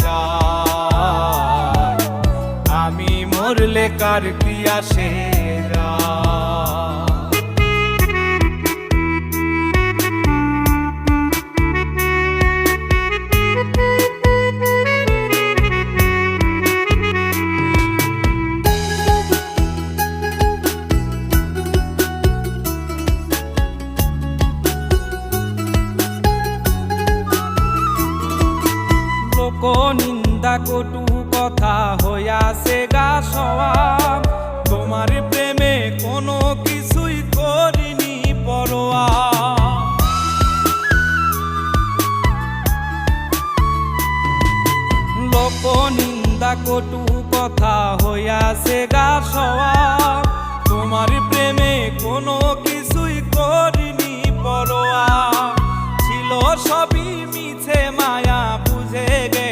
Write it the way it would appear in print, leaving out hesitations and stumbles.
যায়, আমি মরলে কার কি আসে যায়। নিন্দা কটু কথা হইয়াছে গা সওয়াব, তোমার প্রেমে কোনো কিছুই করিনি পরোয়া। লোক নিন্দা কটু কথা হইয়াছে গা সওয়াব, তোমার প্রেমে কোনো কিছুই করিনি পরোয়া। ছিল সবই মিছে মায়া বুঝে গে